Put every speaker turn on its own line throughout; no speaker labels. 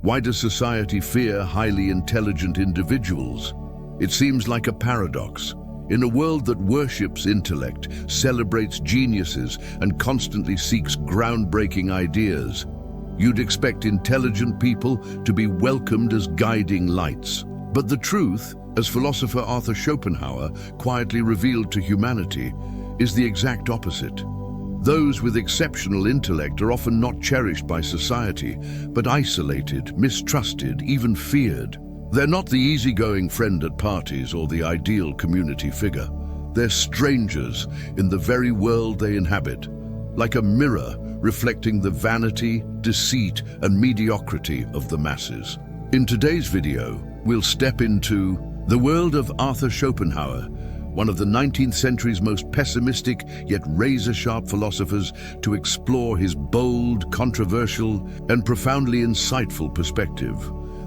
Why does society fear highly intelligent individuals? It seems like a paradox. In a world that worships intellect, celebrates geniuses, and constantly seeks groundbreaking ideas, you'd expect intelligent people to be welcomed as guiding lights. But the truth, as philosopher Arthur Schopenhauer quietly revealed to humanity, is the exact opposite. Those with exceptional intellect are often not cherished by society, but isolated, mistrusted, even feared. They're not the easygoing friend at parties or the ideal community figure. They're strangers in the very world they inhabit, like a mirror reflecting the vanity, deceit, and mediocrity of the masses. In today's video, we'll step into the world of Arthur Schopenhauer, one of the 19th century's most pessimistic yet razor-sharp philosophers, to explore his bold, controversial, and profoundly insightful perspective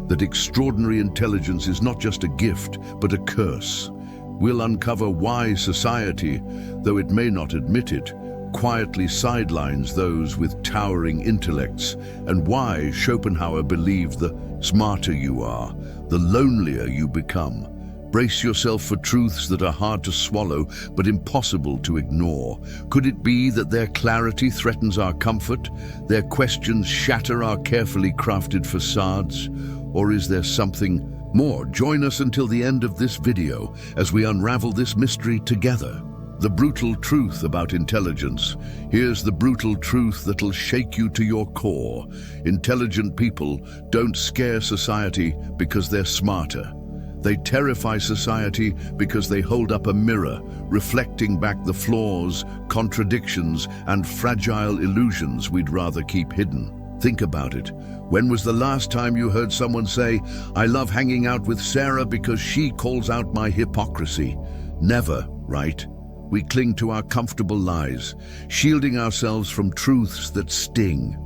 that extraordinary intelligence is not just a gift, but a curse. We'll uncover why society, though it may not admit it, quietly sidelines those with towering intellects, and why Schopenhauer believed the smarter you are, the lonelier you become. Brace yourself for truths that are hard to swallow, but impossible to ignore. Could it be that their clarity threatens our comfort? Their questions shatter our carefully crafted facades? Or is there something more? Join us until the end of this video as we unravel this mystery together. The brutal truth about intelligence. Here's the brutal truth that'll shake you to your core. Intelligent people don't scare society because they're smarter. They terrify society because they hold up a mirror, reflecting back the flaws, contradictions, and fragile illusions we'd rather keep hidden. Think about it. When was the last time you heard someone say, "I love hanging out with Sarah because she calls out my hypocrisy"? Never, right? We cling to our comfortable lies, shielding ourselves from truths that sting.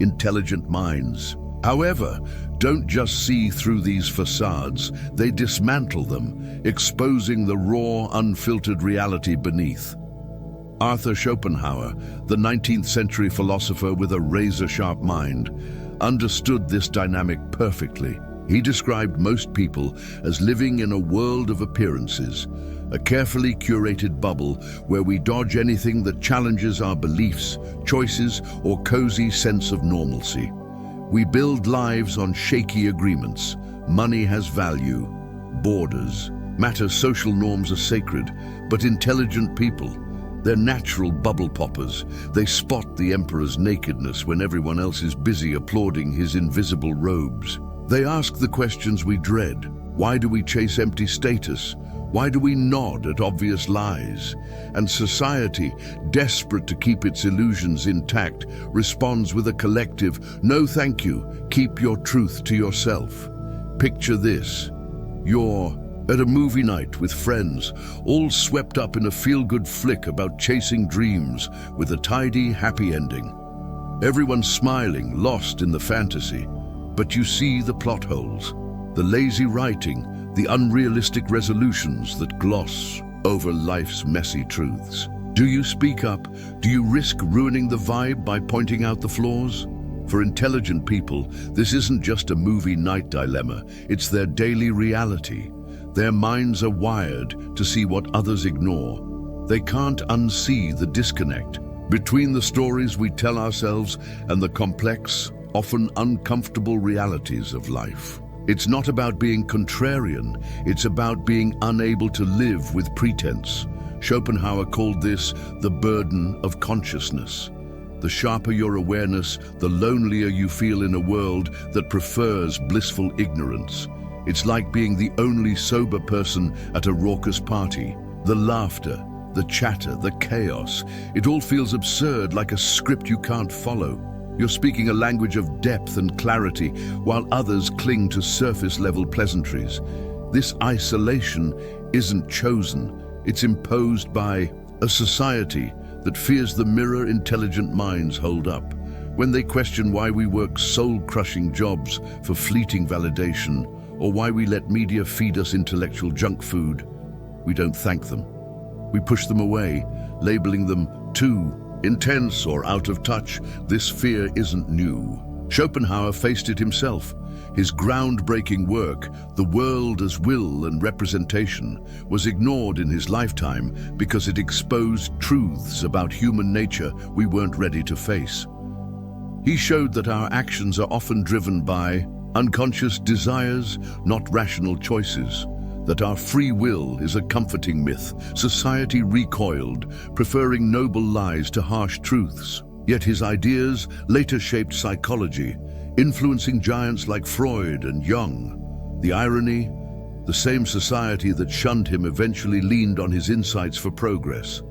Intelligent minds, however, don't just see through these facades, they dismantle them, exposing the raw, unfiltered reality beneath. Arthur Schopenhauer, the 19th century philosopher with a razor-sharp mind, understood this dynamic perfectly. He described most people as living in a world of appearances, a carefully curated bubble where we dodge anything that challenges our beliefs, choices, or cozy sense of normalcy. We build lives on shaky agreements. Money has value. Borders matter. Social norms are sacred. But intelligent people, they're natural bubble poppers. They spot the emperor's nakedness when everyone else is busy applauding his invisible robes. They ask the questions we dread. Why do we chase empty status? Why do we nod at obvious lies? And society, desperate to keep its illusions intact, responds with a collective, "No thank you, keep your truth to yourself." Picture this. You're at a movie night with friends, all swept up in a feel-good flick about chasing dreams with a tidy, happy ending. Everyone's smiling, lost in the fantasy. But you see the plot holes, the lazy writing, the unrealistic resolutions that gloss over life's messy truths. Do you speak up? Do you risk ruining the vibe by pointing out the flaws? For intelligent people, this isn't just a movie night dilemma, it's their daily reality. Their minds are wired to see what others ignore. They can't unsee the disconnect between the stories we tell ourselves and the complex, often uncomfortable realities of life. It's not about being contrarian, it's about being unable to live with pretense. Schopenhauer called this the burden of consciousness. The sharper your awareness, the lonelier you feel in a world that prefers blissful ignorance. It's like being the only sober person at a raucous party. The laughter, the chatter, the chaos, it all feels absurd, like a script you can't follow. You're speaking a language of depth and clarity, while others cling to surface-level pleasantries. This isolation isn't chosen, it's imposed by a society that fears the mirror intelligent minds hold up. When they question why we work soul-crushing jobs for fleeting validation, or why we let media feed us intellectual junk food, we don't thank them. We push them away, labeling them too intense or out of touch. This fear isn't new. Schopenhauer faced it himself. His groundbreaking work, The World as Will and Representation, was ignored in his lifetime because it exposed truths about human nature we weren't ready to face. He showed that our actions are often driven by unconscious desires, not rational choices, that our free will is a comforting myth society recoiled, preferring noble lies to harsh truths. Yet his ideas later shaped psychology, influencing giants like Freud and Jung. The irony, the same society that shunned him eventually leaned on his insights for progress.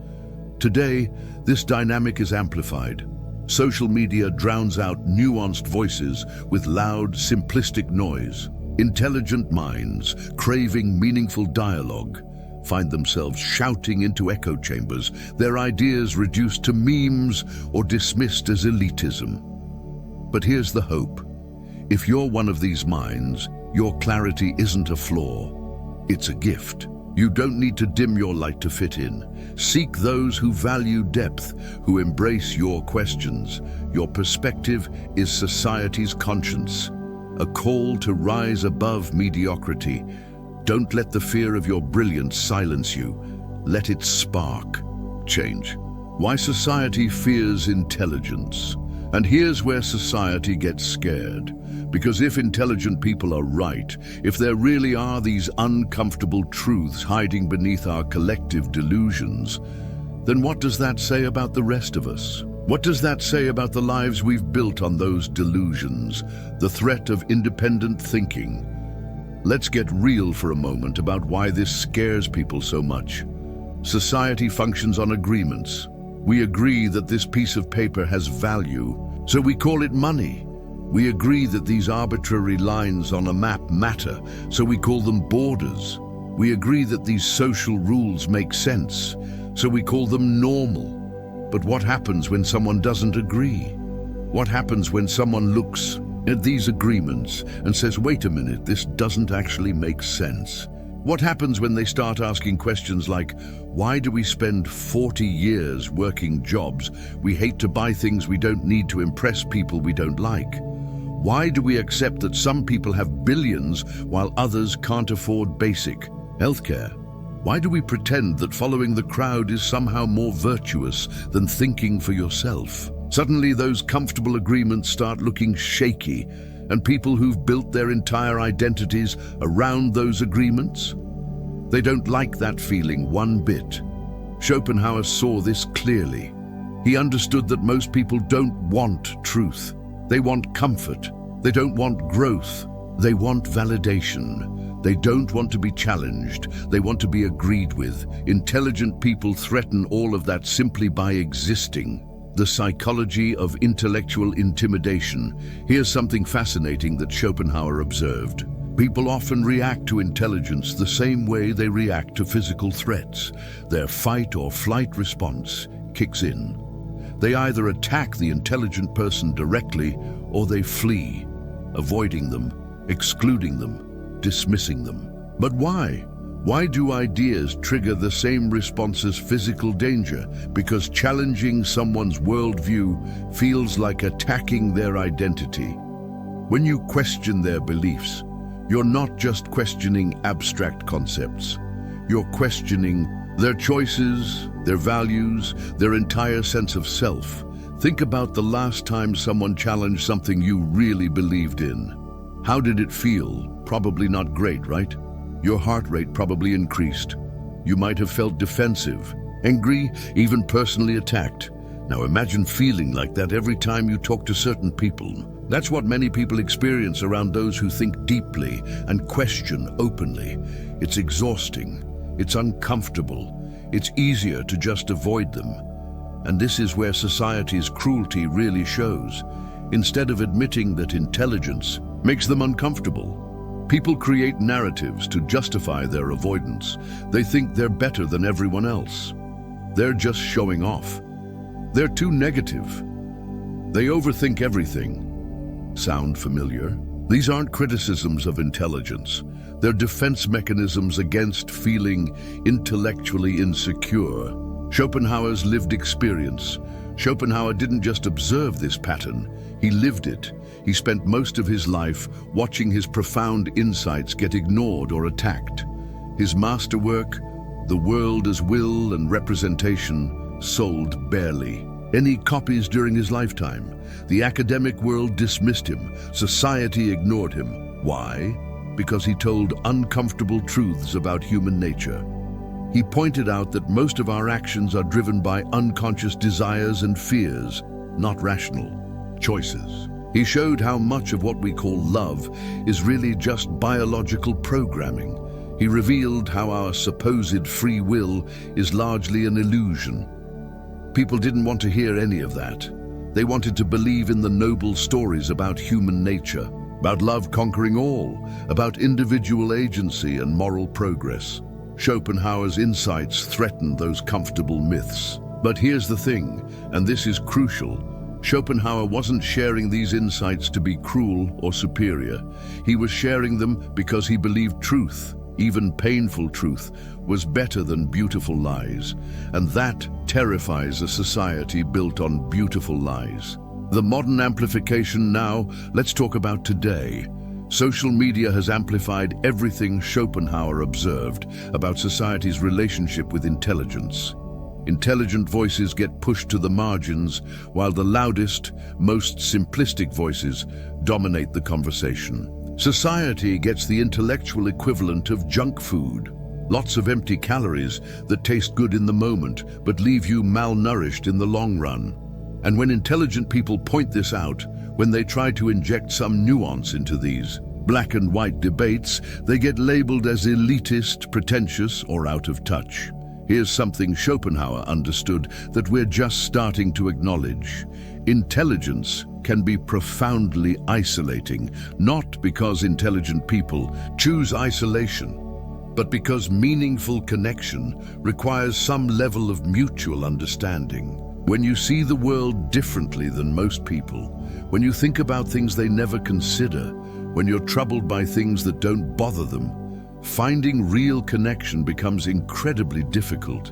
Today, this dynamic is amplified. Social media drowns out nuanced voices with loud, simplistic noise. Intelligent minds, craving meaningful dialogue, find themselves shouting into echo chambers, their ideas reduced to memes or dismissed as elitism. But here's the hope. If you're one of these minds, your clarity isn't a flaw. It's a gift. You don't need to dim your light to fit in. Seek those who value depth, who embrace your questions. Your perspective is society's conscience, a call to rise above mediocrity. Don't let the fear of your brilliance silence you. Let it spark change. Why society fears intelligence. And here's where society gets scared. Because if intelligent people are right, if there really are these uncomfortable truths hiding beneath our collective delusions, then what does that say about the rest of us? What does that say about the lives we've built on those delusions, the threat of independent thinking? Let's get real for a moment about why this scares people so much. Society functions on agreements. We agree that this piece of paper has value, so we call it money. We agree that these arbitrary lines on a map matter, so we call them borders. We agree that these social rules make sense, so we call them normal. But what happens when someone doesn't agree? What happens when someone looks at these agreements and says, wait a minute, this doesn't actually make sense? What happens when they start asking questions like, why do we spend 40 years working jobs we hate to buy things we don't need to impress people we don't like? Why do we accept that some people have billions while others can't afford basic healthcare? Why do we pretend that following the crowd is somehow more virtuous than thinking for yourself? Suddenly those comfortable agreements start looking shaky, and people who've built their entire identities around those agreements, they don't like that feeling one bit. Schopenhauer saw this clearly. He understood that most people don't want truth. They want comfort. They don't want growth. They want validation. They don't want to be challenged. They want to be agreed with. Intelligent people threaten all of that simply by existing. The psychology of intellectual intimidation. Here's something fascinating that Schopenhauer observed. People often react to intelligence the same way they react to physical threats. Their fight or flight response kicks in. They either attack the intelligent person directly or they flee, avoiding them, excluding them, dismissing them. But why? Why do ideas trigger the same response as physical danger? Because challenging someone's worldview feels like attacking their identity. When you question their beliefs, you're not just questioning abstract concepts. You're questioning their choices, their values, their entire sense of self. Think about the last time someone challenged something you really believed in. How did it feel? Probably not great, right? Your heart rate probably increased. You might have felt defensive, angry, even personally attacked. Now imagine feeling like that every time you talk to certain people. That's what many people experience around those who think deeply and question openly. It's exhausting. It's uncomfortable. It's easier to just avoid them. And this is where society's cruelty really shows. Instead of admitting that intelligence makes them uncomfortable, people create narratives to justify their avoidance. They think they're better than everyone else. They're just showing off. They're too negative. They overthink everything. Sound familiar? These aren't criticisms of intelligence. They're defense mechanisms against feeling intellectually insecure. Schopenhauer's lived experience, Schopenhauer didn't just observe this pattern, he lived it. He spent most of his life watching his profound insights get ignored or attacked. His masterwork, The World as Will and Representation, sold barely any copies during his lifetime. The academic world dismissed him. Society ignored him. Why? Because he told uncomfortable truths about human nature. He pointed out that most of our actions are driven by unconscious desires and fears, not rational choices. He showed how much of what we call love is really just biological programming. He revealed how our supposed free will is largely an illusion. People didn't want to hear any of that. They wanted to believe in the noble stories about human nature, about love conquering all, about individual agency and moral progress. Schopenhauer's insights threatened those comfortable myths. But here's the thing, and this is crucial. Schopenhauer wasn't sharing these insights to be cruel or superior. He was sharing them because he believed truth, even painful truth, was better than beautiful lies. And that terrifies a society built on beautiful lies. The modern amplification now, let's talk about today. Social media has amplified everything Schopenhauer observed about society's relationship with intelligence. Intelligent voices get pushed to the margins, while the loudest, most simplistic voices dominate the conversation. Society gets the intellectual equivalent of junk food. Lots of empty calories that taste good in the moment, but leave you malnourished in the long run. And when intelligent people point this out, when they try to inject some nuance into these black and white debates, they get labeled as elitist, pretentious, or out of touch. Here's something Schopenhauer understood that we're just starting to acknowledge. Intelligence can be profoundly isolating, not because intelligent people choose isolation, but because meaningful connection requires some level of mutual understanding. When you see the world differently than most people, when you think about things they never consider, when you're troubled by things that don't bother them, finding real connection becomes incredibly difficult.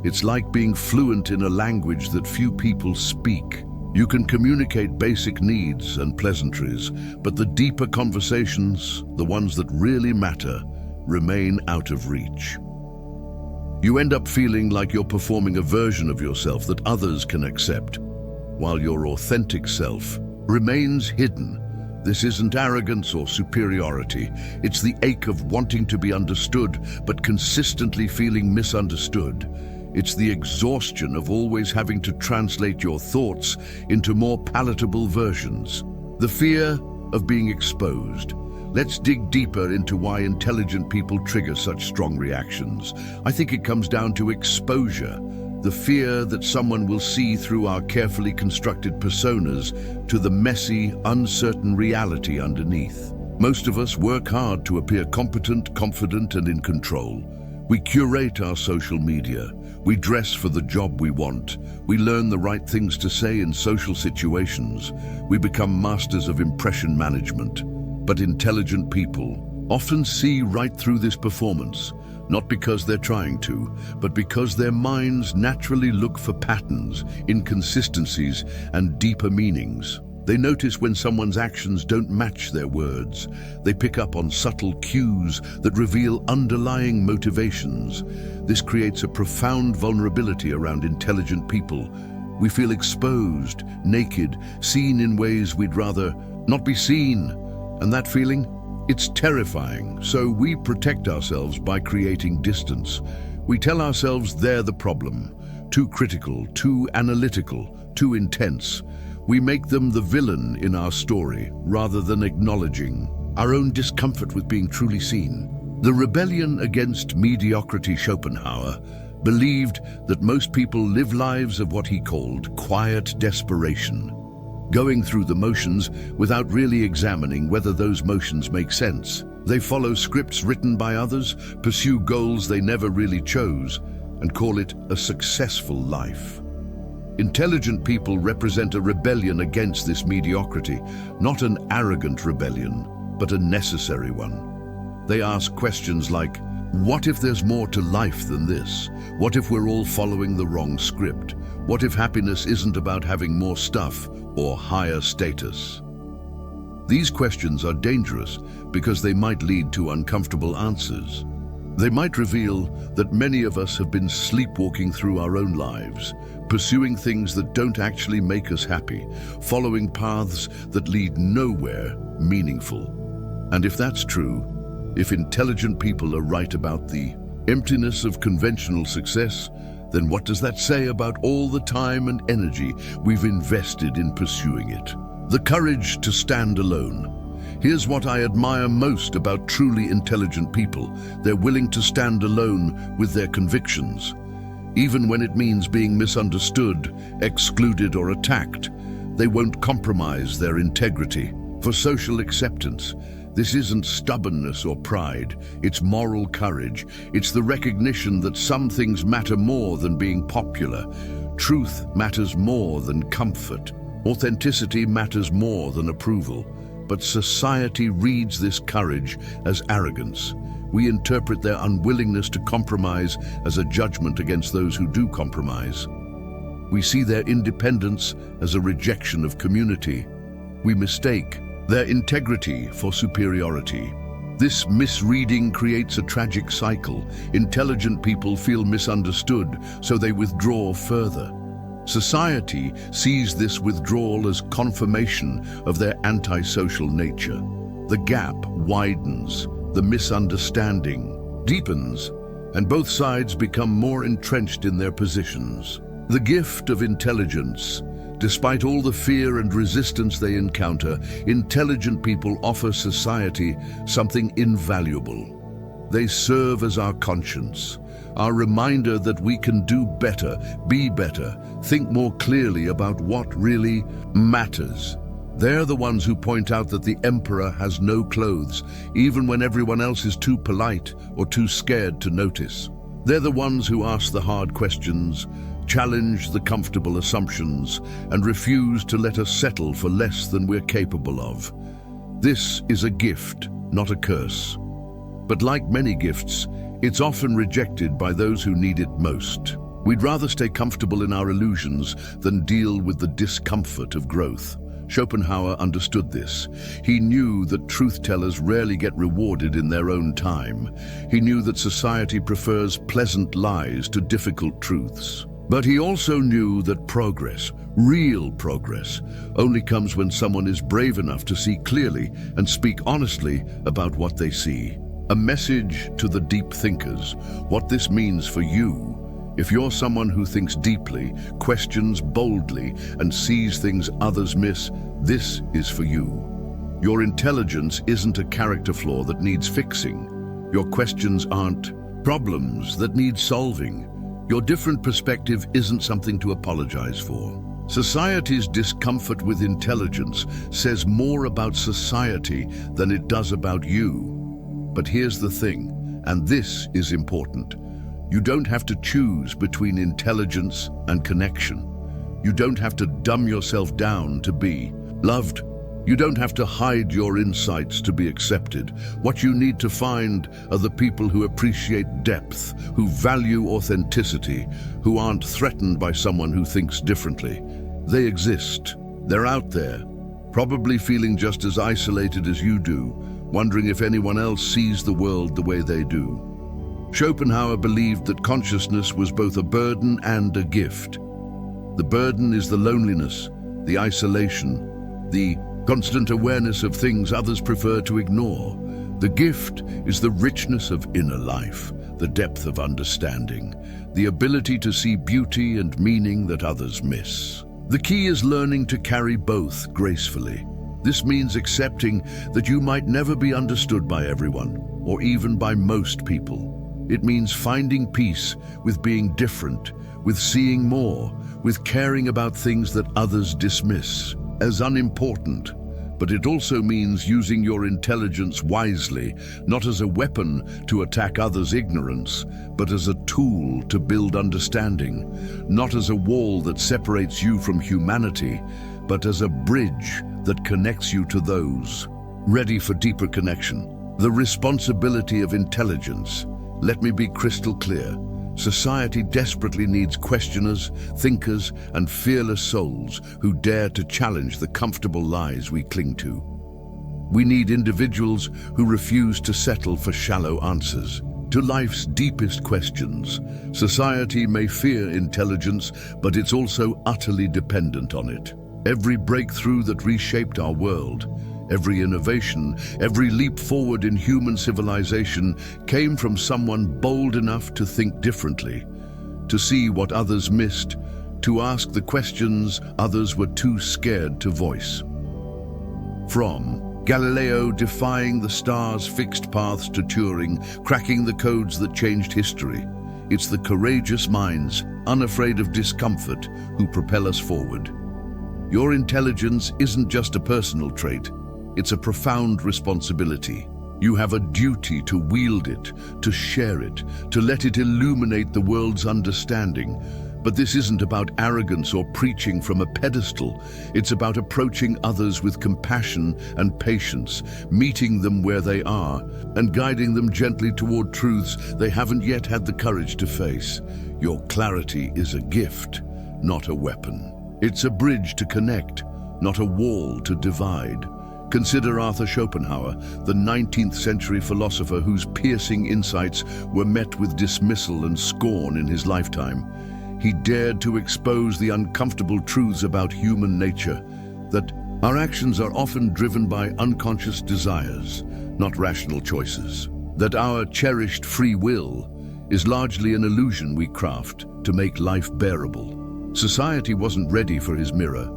It's like being fluent in a language that few people speak. You can communicate basic needs and pleasantries, but the deeper conversations, the ones that really matter, remain out of reach. You end up feeling like you're performing a version of yourself that others can accept, while your authentic self remains hidden. This isn't arrogance or superiority. It's the ache of wanting to be understood, but consistently feeling misunderstood. It's the exhaustion of always having to translate your thoughts into more palatable versions. The fear of being exposed. Let's dig deeper into why intelligent people trigger such strong reactions. I think it comes down to exposure. The fear that someone will see through our carefully constructed personas to the messy, uncertain reality underneath. Most of us work hard to appear competent, confident, and in control. We curate our social media. We dress for the job we want. We learn the right things to say in social situations. We become masters of impression management. But intelligent people often see right through this performance, not because they're trying to, but because their minds naturally look for patterns, inconsistencies, and deeper meanings. They notice when someone's actions don't match their words. They pick up on subtle cues that reveal underlying motivations. This creates a profound vulnerability around intelligent people. We feel exposed, naked, seen in ways we'd rather not be seen. And that feeling? It's terrifying, so we protect ourselves by creating distance. We tell ourselves they're the problem. Too critical, too analytical, too intense. We make them the villain in our story, rather than acknowledging our own discomfort with being truly seen. The rebellion against mediocrity. Schopenhauer believed that most people live lives of what he called quiet desperation, going through the motions without really examining whether those motions make sense. They follow scripts written by others, pursue goals they never really chose, and call it a successful life. Intelligent people represent a rebellion against this mediocrity, not an arrogant rebellion, but a necessary one. They ask questions like, what if there's more to life than this? What if we're all following the wrong script? What if happiness isn't about having more stuff or higher status? These questions are dangerous because they might lead to uncomfortable answers. They might reveal that many of us have been sleepwalking through our own lives, pursuing things that don't actually make us happy, following paths that lead nowhere meaningful. And if that's true, if intelligent people are right about the emptiness of conventional success, then what does that say about all the time and energy we've invested in pursuing it? The courage to stand alone. Here's what I admire most about truly intelligent people. They're willing to stand alone with their convictions. Even when it means being misunderstood, excluded, or attacked, they won't compromise their integrity. For social acceptance, this isn't stubbornness or pride, it's moral courage. It's the recognition that some things matter more than being popular. Truth matters more than comfort. Authenticity matters more than approval. But society reads this courage as arrogance. We interpret their unwillingness to compromise as a judgment against those who do compromise. We see their independence as a rejection of community. We mistake their integrity for superiority. This misreading creates a tragic cycle. Intelligent people feel misunderstood, so they withdraw further. Society sees this withdrawal as confirmation of their antisocial nature. The gap widens, the misunderstanding deepens, and both sides become more entrenched in their positions. The gift of intelligence. Despite all the fear and resistance they encounter, intelligent people offer society something invaluable. They serve as our conscience, our reminder that we can do better, be better, think more clearly about what really matters. They're the ones who point out that the emperor has no clothes, even when everyone else is too polite or too scared to notice. They're the ones who ask the hard questions, challenge the comfortable assumptions, and refuse to let us settle for less than we're capable of. This is a gift, not a curse. But like many gifts, it's often rejected by those who need it most. We'd rather stay comfortable in our illusions than deal with the discomfort of growth. Schopenhauer understood this. He knew that truth-tellers rarely get rewarded in their own time. He knew that society prefers pleasant lies to difficult truths. But he also knew that progress, real progress, only comes when someone is brave enough to see clearly and speak honestly about what they see. A message to the deep thinkers, what this means for you. If you're someone who thinks deeply, questions boldly, and sees things others miss, this is for you. Your intelligence isn't a character flaw that needs fixing. Your questions aren't problems that need solving. Your different perspective isn't something to apologize for. Society's discomfort with intelligence says more about society than it does about you. But here's the thing, and this is important. You don't have to choose between intelligence and connection. You don't have to dumb yourself down to be loved. You don't have to hide your insights to be accepted. What you need to find are the people who appreciate depth, who value authenticity, who aren't threatened by someone who thinks differently. They exist. They're out there, probably feeling just as isolated as you do, wondering if anyone else sees the world the way they do. Schopenhauer believed that consciousness was both a burden and a gift. The burden is the loneliness, the isolation, the constant awareness of things others prefer to ignore. The gift is the richness of inner life, the depth of understanding, the ability to see beauty and meaning that others miss. The key is learning to carry both gracefully. This means accepting that you might never be understood by everyone, or even by most people. It means finding peace with being different, with seeing more, with caring about things that others dismiss as unimportant. But it also means using your intelligence wisely, not as a weapon to attack others' ignorance, but as a tool to build understanding, not as a wall that separates you from humanity, but as a bridge that connects you to those ready for deeper connection. The responsibility of intelligence. Let me be crystal clear. Society desperately needs questioners, thinkers, and fearless souls who dare to challenge the comfortable lies we cling to. We need individuals who refuse to settle for shallow answers to life's deepest questions. Society may fear intelligence, but it's also utterly dependent on it. Every breakthrough that reshaped our world, every innovation, every leap forward in human civilization came from someone bold enough to think differently, to see what others missed, to ask the questions others were too scared to voice. From Galileo defying the stars' fixed paths to Turing, cracking the codes that changed history, it's the courageous minds, unafraid of discomfort, who propel us forward. Your intelligence isn't just a personal trait, it's a profound responsibility. You have a duty to wield it, to share it, to let it illuminate the world's understanding. But this isn't about arrogance or preaching from a pedestal. It's about approaching others with compassion and patience, meeting them where they are, and guiding them gently toward truths they haven't yet had the courage to face. Your clarity is a gift, not a weapon. It's a bridge to connect, not a wall to divide. Consider Arthur Schopenhauer, the 19th century philosopher whose piercing insights were met with dismissal and scorn in his lifetime. He dared to expose the uncomfortable truths about human nature, that our actions are often driven by unconscious desires, not rational choices, that our cherished free will is largely an illusion we craft to make life bearable. Society wasn't ready for his mirror.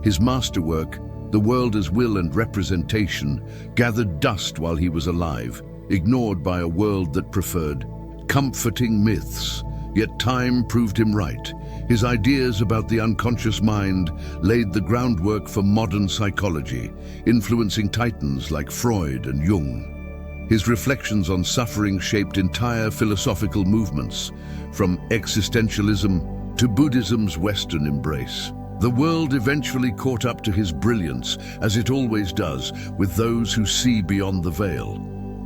His masterwork, The World as Will and Representation, gathered dust while he was alive, ignored by a world that preferred comforting myths. Yet time proved him right. His ideas about the unconscious mind laid the groundwork for modern psychology, influencing titans like Freud and Jung. His reflections on suffering shaped entire philosophical movements, from existentialism to Buddhism's Western embrace. The world eventually caught up to his brilliance, as it always does, with those who see beyond the veil.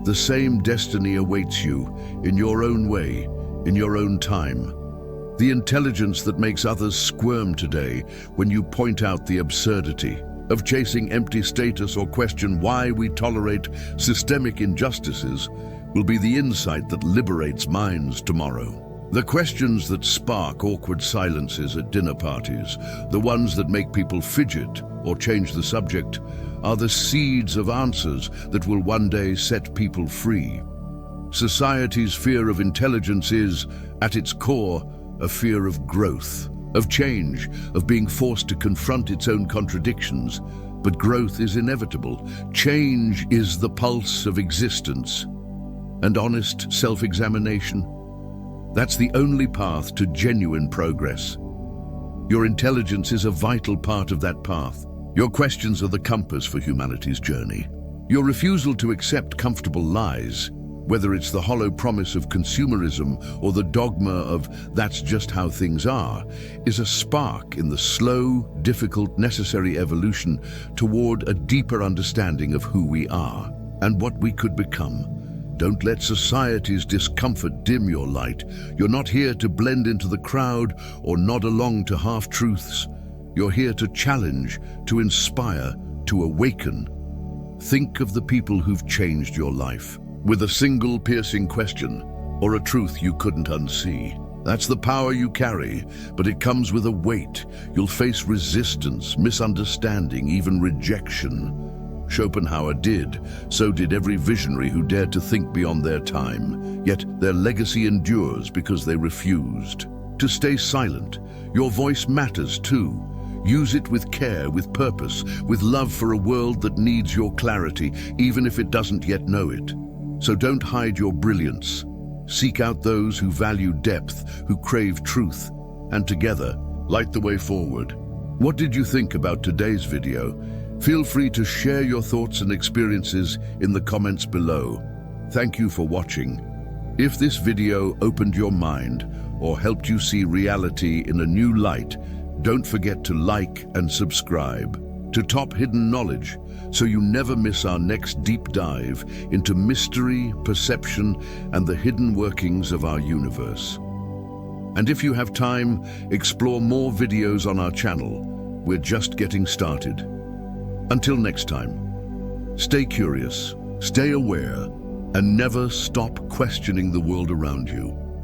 The same destiny awaits you, in your own way, in your own time. The intelligence that makes others squirm today when you point out the absurdity of chasing empty status or question why we tolerate systemic injustices will be the insight that liberates minds tomorrow. The questions that spark awkward silences at dinner parties, the ones that make people fidget or change the subject, are the seeds of answers that will one day set people free. Society's fear of intelligence is, at its core, a fear of growth, of change, of being forced to confront its own contradictions. But growth is inevitable. Change is the pulse of existence. And honest self-examination, that's the only path to genuine progress. Your intelligence is a vital part of that path. Your questions are the compass for humanity's journey. Your refusal to accept comfortable lies, whether it's the hollow promise of consumerism or the dogma of that's just how things are, is a spark in the slow, difficult, necessary evolution toward a deeper understanding of who we are and what we could become. Don't let society's discomfort dim your light. You're not here to blend into the crowd or nod along to half-truths. You're here to challenge, to inspire, to awaken. Think of the people who've changed your life, with a single piercing question or a truth you couldn't unsee. That's the power you carry, but it comes with a weight. You'll face resistance, misunderstanding, even rejection. Schopenhauer did, so did every visionary who dared to think beyond their time. Yet their legacy endures because they refused to stay silent. Your voice matters too. Use it with care, with purpose, with love for a world that needs your clarity, even if it doesn't yet know it. So don't hide your brilliance. Seek out those who value depth, who crave truth, and together, light the way forward. What did you think about today's video? Feel free to share your thoughts and experiences in the comments below. Thank you for watching. If this video opened your mind or helped you see reality in a new light, don't forget to like and subscribe to Top Hidden Knowledge so you never miss our next deep dive into mystery, perception, and the hidden workings of our universe. And if you have time, explore more videos on our channel. We're just getting started. Until next time, stay curious, stay aware, and never stop questioning the world around you.